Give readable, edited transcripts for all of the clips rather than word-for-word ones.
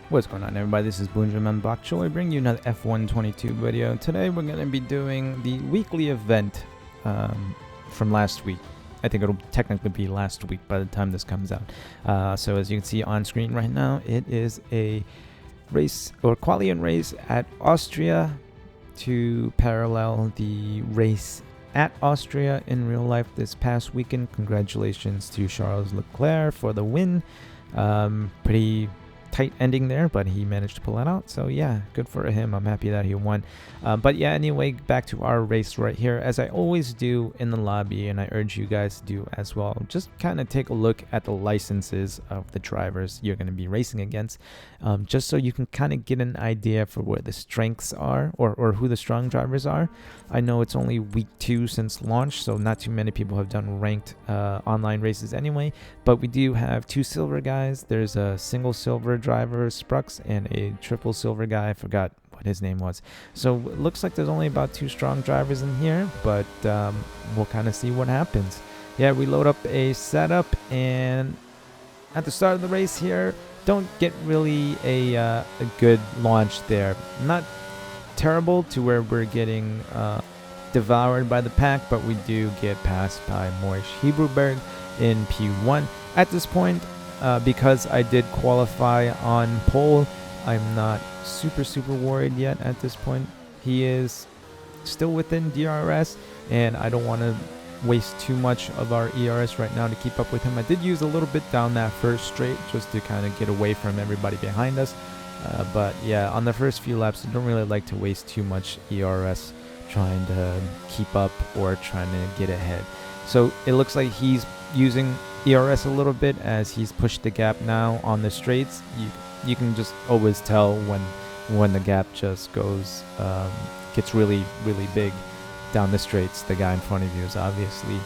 What's going on, everybody? This is Boonjamin back. Shall I bring you another F122 video? Today we're going to be doing the weekly event from last week. I think it'll technically be last week by the time this comes out. So as you can see on screen right now, it is a race or qualifying race at Austria to parallel the race at Austria in real life this past weekend. Congratulations to Charles Leclerc for the win. Pretty tight ending there, but he managed to pull it out, so yeah, good for him. I'm happy that he won. But yeah, anyway, back to our race right here. As I always do in the lobby, and I urge you guys to do as well, just kind of take a look at the licenses of the drivers you're going to be racing against, just so you can kind of get an idea for where the strengths are, or who the strong drivers are. I know it's only week 2 since launch, so not too many people have done ranked online races anyway, but we do have 2 silver guys. There's a single silver driver, Sprux, and a triple silver guy. I forgot what his name was. So it looks like there's only about 2 strong drivers in here, but we'll kind of see what happens. Yeah, we load up a setup, and at the start of the race here, don't get really a good launch there. Not terrible to where we're getting devoured by the pack, but we do get passed by Moish Hebrewberg in P1. At this point, because I did qualify on pole, I'm not super worried yet at this point. He is still within DRS, and I don't want to waste too much of our ERS right now to keep up with him. I did use a little bit down that first straight just to kind of get away from everybody behind us. But yeah, on the first few laps, I don't really like to waste too much ERS trying to keep up or trying to get ahead. So it looks like he's using ERS a little bit as he's pushed the gap now on the straights. You can just always tell when the gap just goes gets really big down the straights. The guy in front of you is obviously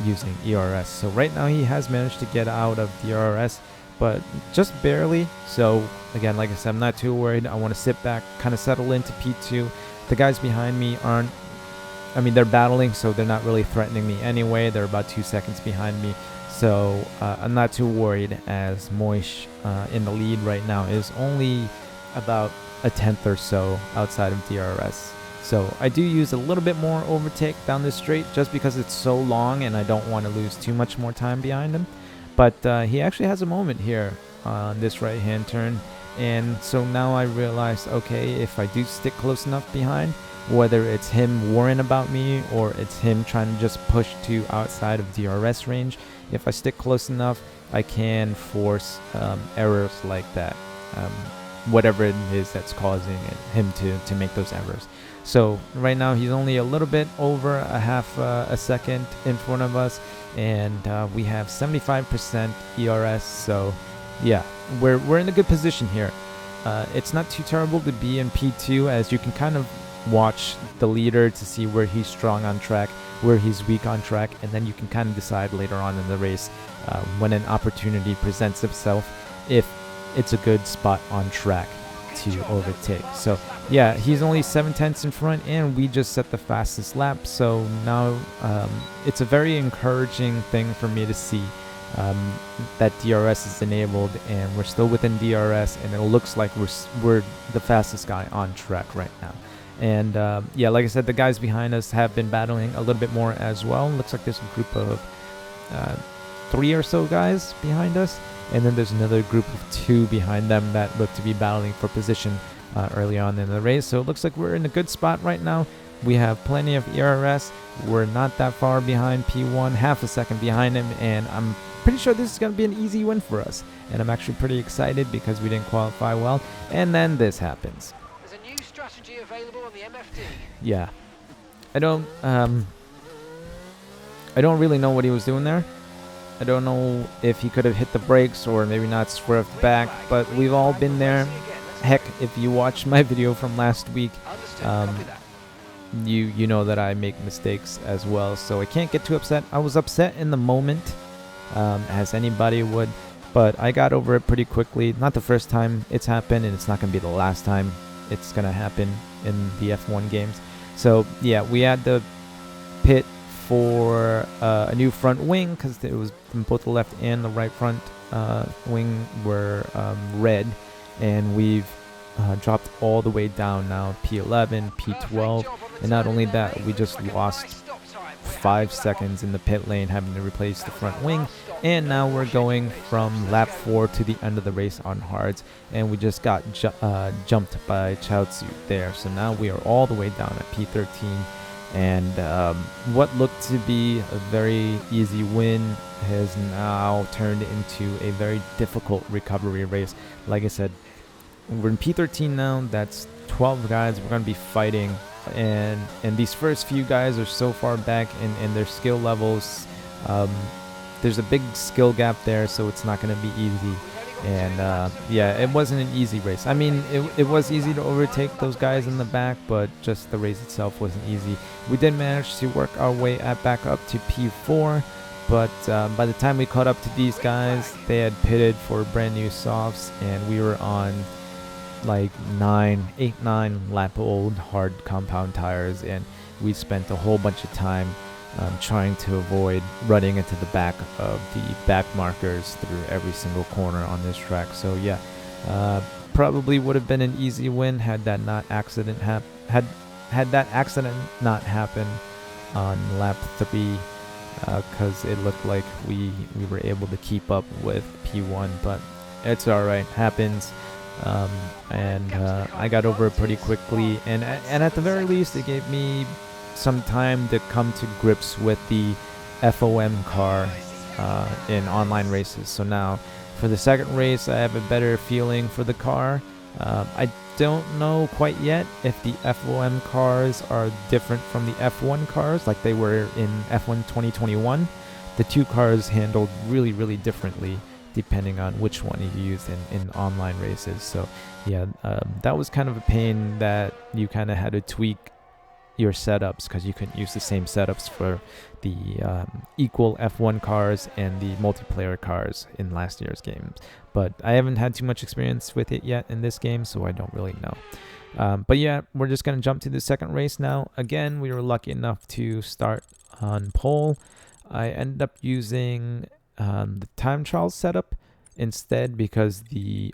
using ERS. So right now he has managed to get out of DRS, but just barely. So again, like I said, I'm not too worried. I want to sit back, kind of settle into P2. The guys behind me aren't, I mean, they're battling, so they're not really threatening me anyway. They're about 2 seconds behind me. So I'm not too worried, as Moish in the lead right now is only about a tenth or so outside of DRS. So I do use a little bit more overtake down this straight just because it's so long and I don't want to lose too much more time behind him. But he actually has a moment here on this right hand turn, and so now I realize, okay, if I do stick close enough behind, whether it's him worrying about me or it's him trying to just push to outside of DRS range, if I stick close enough, I can force errors like that, whatever it is that's causing him to make those errors. So right now he's only a little bit over a half a second in front of us, and we have 75% ERS. So yeah, we're in a good position here. It's not too terrible to be in P2, as you can kind of watch the leader to see where he's strong on track, where he's weak on track, and then you can kind of decide later on in the race when an opportunity presents itself if it's a good spot on track to overtake. So yeah, he's only 7/10 in front, and we just set the fastest lap. So now it's a very encouraging thing for me to see that DRS is enabled, and we're still within DRS, and it looks like we're the fastest guy on track right now. And yeah, like I said, the guys behind us have been battling a little bit more as well. Looks like there's a group of 3 or so guys behind us, and then there's another group of 2 behind them that look to be battling for position early on in the race. So it looks like we're in a good spot right now. We have plenty of ERS. We're not that far behind P1, half a second behind him, and I'm pretty sure this is going to be an easy win for us. And I'm actually pretty excited because we didn't qualify well, and then this happens. Available on the MFD. Yeah, I don't really know what he was doing there. I don't know if he could have hit the brakes or maybe not swerved back, but we've all been there. Heck, if you watched my video from last week, you know that I make mistakes as well, so I can't get too upset. I was upset in the moment, as anybody would, but I got over it pretty quickly. Not the first time it's happened, and it's not going to be the last time it's going to happen in the F1 games. So yeah, we had the pit for a new front wing because it was both the left and the right front wing were red, and we've dropped all the way down now, P11, P12, and not only that, we just lost 5 seconds in the pit lane having to replace the front wing, and now we're going from lap 4 to the end of the race on hards, and we just got jumped by Chaozu there. So now we are all the way down at P13, and what looked to be a very easy win has now turned into a very difficult recovery race. Like I said, we're in P13 now. That's 12 guys we're going to be fighting, and these first few guys are so far back in their skill levels. There's a big skill gap there, so it's not going to be easy. And yeah, it wasn't an easy race. I mean, it was easy to overtake those guys in the back, but just the race itself wasn't easy. We did manage to work our way back up to P4, but by the time we caught up to these guys, they had pitted for brand new softs, and we were on like 8-9 lap old hard compound tires, and we spent a whole bunch of time trying to avoid running into the back of the back markers through every single corner on this track. So yeah, probably would have been an easy win had that accident not happened on lap 3, because it looked like we were able to keep up with P1, but it's alright, happens. I got over it pretty quickly, and at the very least it gave me some time to come to grips with the FOM car in online races. So now for the second race I have a better feeling for the car. I don't know quite yet if the FOM cars are different from the F1 cars like they were in F1 2021. The two cars handled really differently depending on which one you used in online races. So yeah, that was kind of a pain that you kind of had to tweak your setups, because you couldn't use the same setups for the equal F1 cars and the multiplayer cars in last year's games. But I haven't had too much experience with it yet in this game, so I don't really know. But yeah, we're just going to jump to the second race now. Again, we were lucky enough to start on pole. I ended up using the time trial setup instead, because the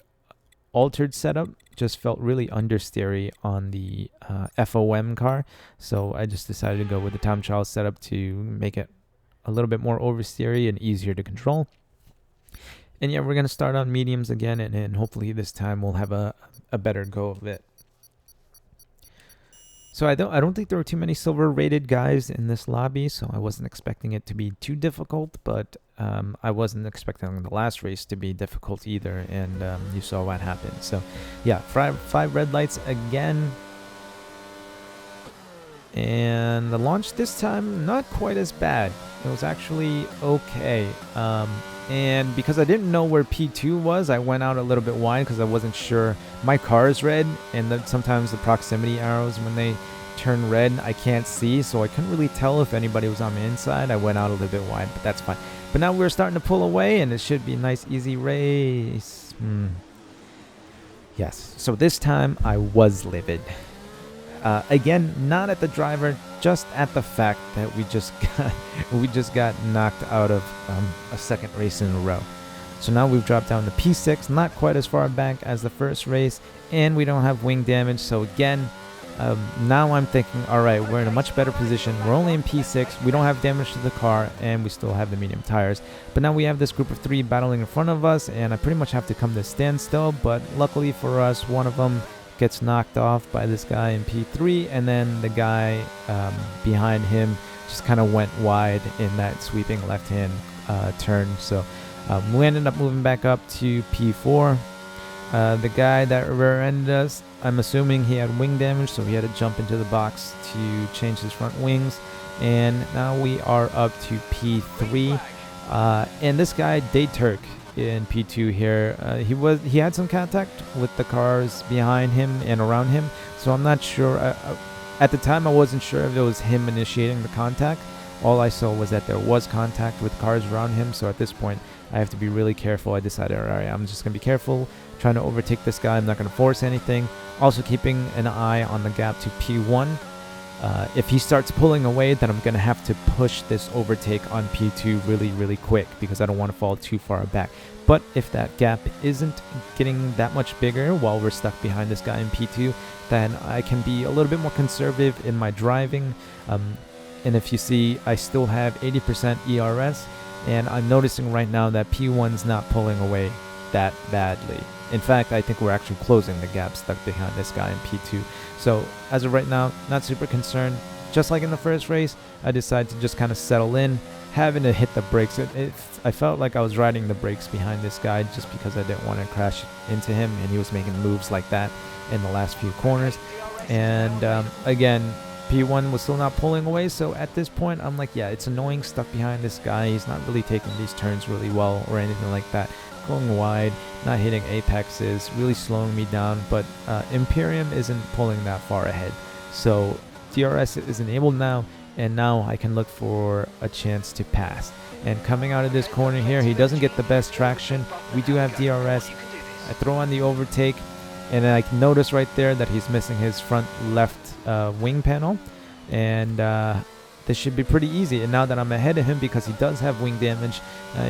altered setup just felt really understeery on the FOM car, so I just decided to go with the time trial setup to make it a little bit more oversteery and easier to control. And yeah, we're going to start on mediums again, and hopefully this time we'll have a better go of it. So I don't think there were too many silver rated guys in this lobby, so I wasn't expecting it to be too difficult, but I wasn't expecting the last race to be difficult either, and you saw what happened. So yeah, five red lights again, and the launch this time not quite as bad. It was actually okay, and because I didn't know where P2 was, I went out a little bit wide because I wasn't sure. My car is red, and sometimes the proximity arrows, when they turn red, I can't see, so I couldn't really tell if anybody was on the inside. I went out a little bit wide, but that's fine. But now we're starting to pull away, and it should be a nice easy race. Yes, so this time I was livid. Again, not at the driver, just at the fact that we just got knocked out of a second race in a row. So now we've dropped down to P6, not quite as far back as the first race, and we don't have wing damage. So again, now I'm thinking, all right, we're in a much better position. We're only in P6. We don't have damage to the car, and we still have the medium tires. But now we have this group of 3 battling in front of us, and I pretty much have to come to a standstill. But luckily for us, one of them gets knocked off by this guy in P3, and then the guy behind him just kind of went wide in that sweeping left-hand turn. So we ended up moving back up to P4. The guy that rear-ended us, I'm assuming he had wing damage, so he had to jump into the box to change his front wings. And now we are up to P3. And this guy, Dayturk, in P2 here, he had some contact with the cars behind him and around him, so I'm not sure. At the time, I wasn't sure if it was him initiating the contact. All I saw was that there was contact with cars around him, so at this point I have to be really careful. I decided, all right, I'm just going to be careful, trying to overtake this guy. I'm not going to force anything. Also keeping an eye on the gap to P1. If he starts pulling away, then I'm going to have to push this overtake on P2 really quick, because I don't want to fall too far back. But if that gap isn't getting that much bigger while we're stuck behind this guy in P2, then I can be a little bit more conservative in my driving. And if you see, I still have 80% ERS, and I'm noticing right now that P1's not pulling away that badly. In fact, I think we're actually closing the gap stuck behind this guy in P2. So as of right now, not super concerned. Just like in the first race, I decided to just kind of settle in, having to hit the brakes. I felt like I was riding the brakes behind this guy just because I didn't want to crash into him, and he was making moves like that in the last few corners. And again, P1 was still not pulling away, so at this point I'm like, yeah, it's annoying stuck behind this guy. He's not really taking these turns really well or anything like that, going wide, not hitting apexes, really slowing me down. But Imperium isn't pulling that far ahead, so DRS is enabled now, and now I can look for a chance to pass. And coming out of this corner here, he doesn't get the best traction. We do have DRS. I throw on the overtake, and then I can notice right there that he's missing his front left wing panel, and this should be pretty easy. And now that I'm ahead of him, because he does have wing damage,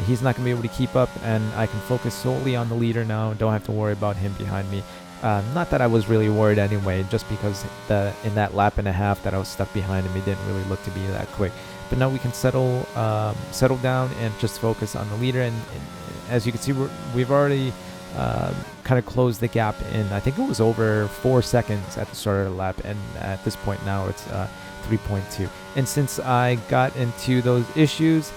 he's not going to be able to keep up, and I can focus solely on the leader now. Don't have to worry about him behind me. Not that I was really worried anyway, just because in that lap and a half that I was stuck behind him, he didn't really look to be that quick. But now we can settle down and just focus on the leader. And as you can see, we've already kind of closed the gap in, I think it was over 4 seconds at the start of the lap, and at this point now it's 3.2. And since I got into those issues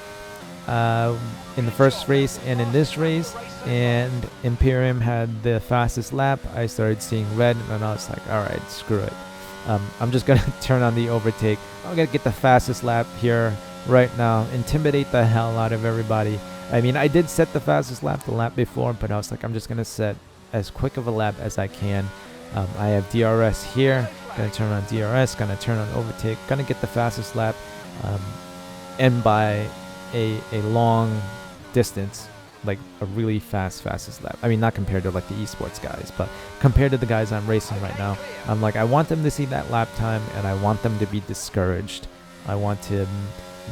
in the first race and in this race, and Imperium had the fastest lap, I started seeing red, and I was like, alright, screw it. I'm just gonna turn on the overtake. I'm gonna get the fastest lap here right now, intimidate the hell out of everybody. I mean, I did set the fastest lap the lap before, but I was like, I'm just gonna set as quick of a lap as I can. I have DRS here, gonna turn on DRS, gonna turn on overtake, gonna get the fastest lap, and by a long distance, like a really fastest lap. I mean, not compared to like the esports guys, but compared to the guys I'm racing right now, I'm like, I want them to see that lap time, and I want them to be discouraged. I want to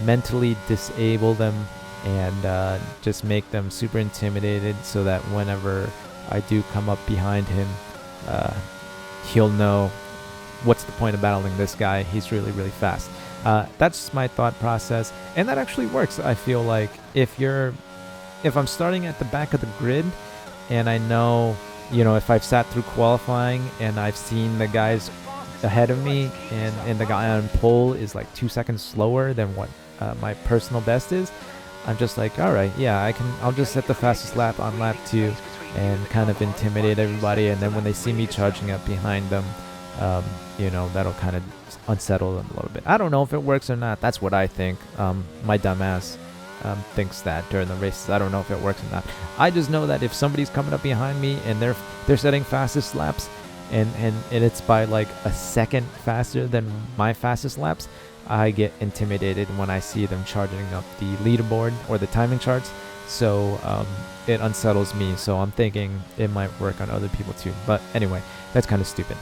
mentally disable them and just make them super intimidated, so that whenever I do come up behind him, he'll know what's the point of battling this guy. He's really fast. That's my thought process, and that actually works. I feel like if I'm starting at the back of the grid, and I know, if I've sat through qualifying and I've seen the guys ahead of me, and the guy on pole is like 2 seconds slower than what my personal best is, I'm just like, all right, yeah, I'll just set the fastest lap on lap 2 and kind of intimidate everybody, and then when they see me charging up behind them, that'll kind of unsettle them a little bit. I don't know if it works or not. That's what I think. My dumbass thinks that during the races. I don't know if it works or not. I just know that if somebody's coming up behind me and they're setting fastest laps, and it's by like a second faster than my fastest laps, I get intimidated when I see them charging up the leaderboard or the timing charts. So it unsettles me. So I'm thinking it might work on other people too. But anyway, that's kind of stupid.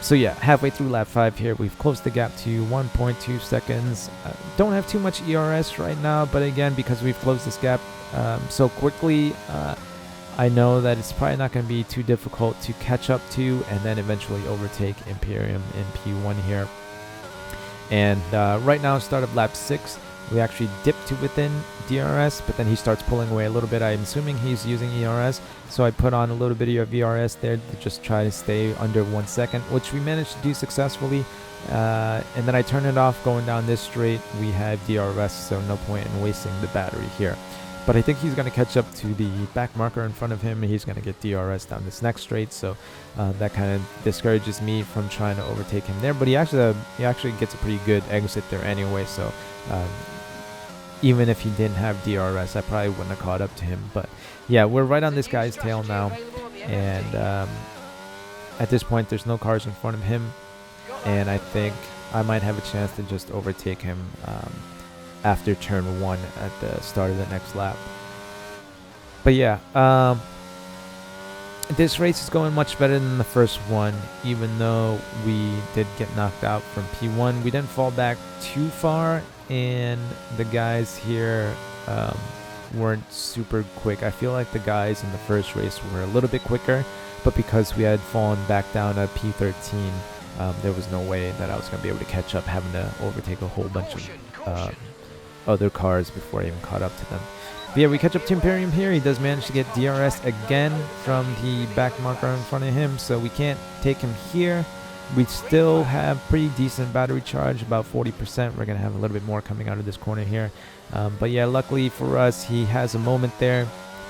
So yeah, halfway through lap 5 here, we've closed the gap to 1.2 seconds. Don't have too much ERS right now, but again, because we've closed this gap so quickly, I know that it's probably not going to be too difficult to catch up to and then eventually overtake Imperium in P1 here. And right now, start of lap 6, we actually dipped to within DRS, but then he starts pulling away a little bit. I'm assuming he's using ERS, so I put on a little bit of ERS there to just try to stay under 1 second, which we managed to do successfully. And then I turn it off going down this straight. We have DRS, so no point in wasting the battery here. But I think he's going to catch up to the back marker in front of him. He's going to get DRS down this next straight, so that kind of discourages me from trying to overtake him there. But he actually gets a pretty good exit there anyway, so even if he didn't have DRS, I probably wouldn't have caught up to him. But yeah, we're right on this guy's tail now, and at this point there's no cars in front of him, and I think I might have a chance to just overtake him after turn 1 at the start of the next lap. But yeah, this race is going much better than the first one. Even though we did get knocked out from P1, we didn't fall back too far, and the guys here weren't super quick. I feel like the guys in the first race were a little bit quicker, but because we had fallen back down to P13, there was no way that I was going to be able to catch up, having to overtake a whole bunch of other cars before I even caught up to them. But yeah, we catch up to Imperium here. He does manage to get DRS again from the back marker in front of him, so we can't take him here. We still have pretty decent battery charge, about 40%. We're going to have a little bit more coming out of this corner here. But yeah, luckily for us, he has a moment there.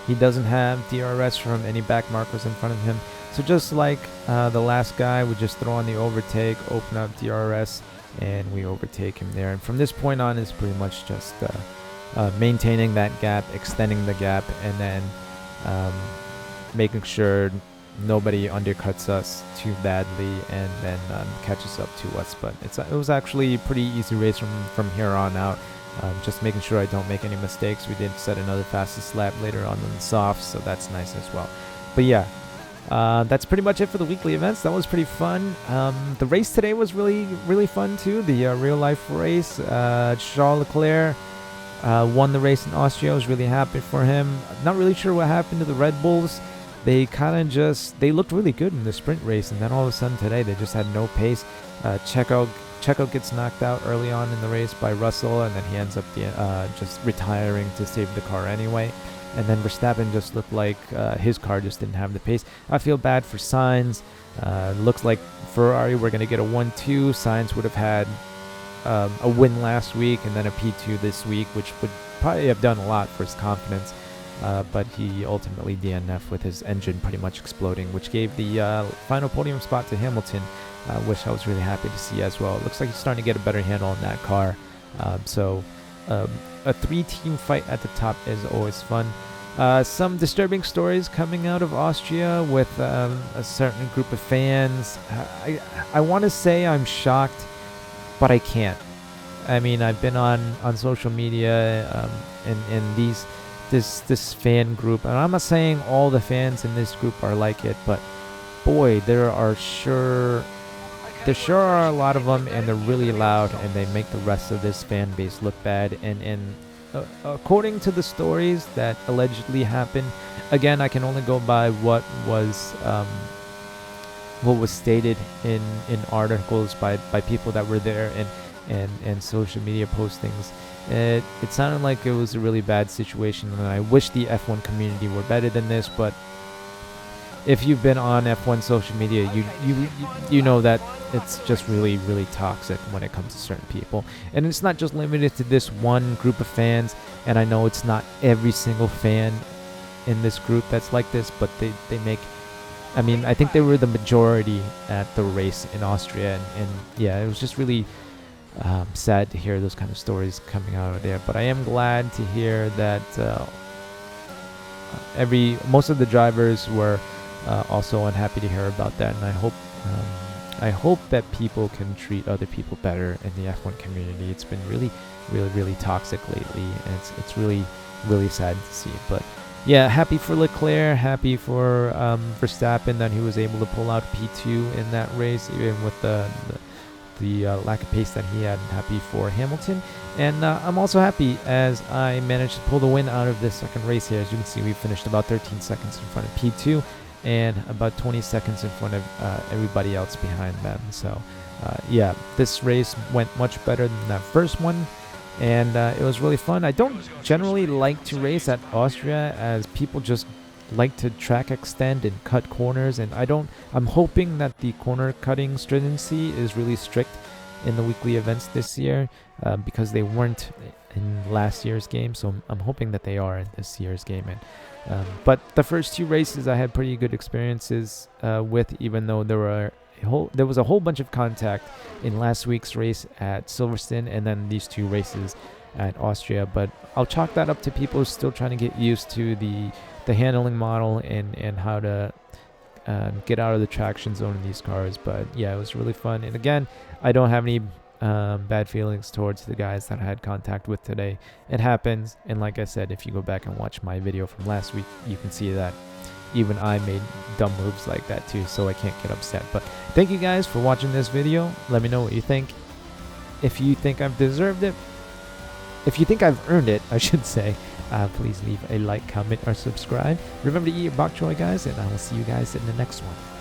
He doesn't have DRS from any back markers in front of him. So just like the last guy, we just throw on the overtake, open up DRS, and we overtake him there. And from this point on, it's pretty much just maintaining that gap, extending the gap, and then making sure nobody undercuts us too badly and then catches up to us. But it was actually a pretty easy race from here on out. Just making sure I don't make any mistakes. We did set another fastest lap later on in the softs, so that's nice as well. But yeah, that's pretty much it for the weekly events. That was pretty fun. The race today was really fun too. The real life race. Charles Leclerc won the race in Austria. I was really happy for him. Not really sure what happened to the Red Bulls. They kind of they looked really good in the sprint race, and then all of a sudden today they just had no pace. Checo gets knocked out early on in the race by Russell, and then he ends up just retiring to save the car anyway. And then Verstappen just looked like his car just didn't have the pace. I feel bad for Sainz. Looks like Ferrari were going to get a 1-2. Sainz would have had a win last week and then a P2 this week, which would probably have done a lot for his confidence. But he ultimately DNF'd with his engine pretty much exploding, which gave the final podium spot to Hamilton, which I was really happy to see as well. It looks like he's starting to get a better handle on that car. So a 3-team fight at the top is always fun. Some disturbing stories coming out of Austria with a certain group of fans. I want to say I'm shocked, but I can't. I mean, I've been on social media in this fan group, and I'm not saying all the fans in this group are like it, but boy, there sure are a lot of them, and they're really loud, and they make the rest of this fan base look bad. And according to the stories that allegedly happened, again, I can only go by what was stated in articles by people that were there and social media postings. It sounded like it was a really bad situation, and I wish the F1 community were better than this. But if you've been on F1 social media, you know that it's just really toxic when it comes to certain people, and it's not just limited to this one group of fans. And I know it's not every single fan in this group that's like this, but they make. I mean, I think they were the majority at the race in Austria, and yeah, it was just really sad to hear those kind of stories coming out of there. But I am glad to hear that most of the drivers were also unhappy to hear about that, and I hope that people can treat other people better in the F1 community. It's been really toxic lately, and it's really sad to see. But yeah, happy for Leclerc, happy for Verstappen that he was able to pull out P2 in that race, even with the lack of pace that he had. Happy for Hamilton, and I'm also happy as I managed to pull the win out of this second race here. As you can see, we finished about 13 seconds in front of P2 and about 20 seconds in front of everybody else behind them. So yeah, this race went much better than that first one, and it was really fun. I don't generally like to race at Austria, as people just like to track extend and cut corners, and I'm hoping that the corner cutting stringency is really strict in the weekly events this year, because they weren't in last year's game, so I'm hoping that they are in this year's game. And but the first two races I had pretty good experiences with, even though there was a whole bunch of contact in last week's race at Silverstone, and then these two races at Austria. But I'll chalk that up to people still trying to get used to the handling model and how to get out of the traction zone in these cars. But yeah, it was really fun. And again, I don't have any bad feelings towards the guys that I had contact with today. It happens, and like I said, if you go back and watch my video from last week, you can see that even I made dumb moves like that too, so I can't get upset. But thank you guys for watching this video. Let me know what you think. If you think I've deserved it, if you think I've earned it, I should say, Please leave a like, comment, or subscribe. Remember to eat your bok choy, guys, and I will see you guys in the next one.